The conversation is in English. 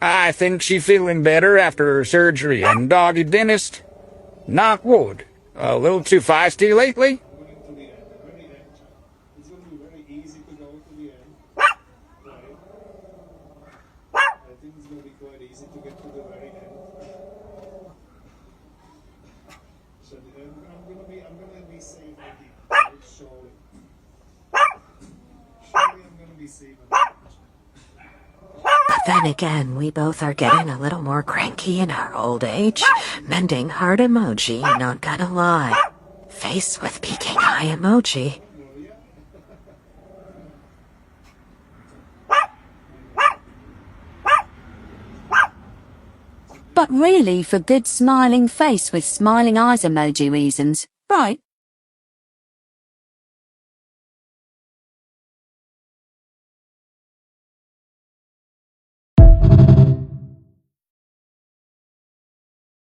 I think she's feeling better after her surgery, and doggy dentist, knock wood. A little too feisty lately? Going to the end, the very end. It's going to be very easy to go to the end. Right? I think it's going to be quite easy to get to the very end. So I'm going to be saving it. Surely. Surely I'm going to be saving it. But then again, we both are getting a little more cranky in our old age. Mending heart emoji, not gonna lie. Face with peeking eye emoji. But really for good smiling face with smiling eyes emoji reasons, right?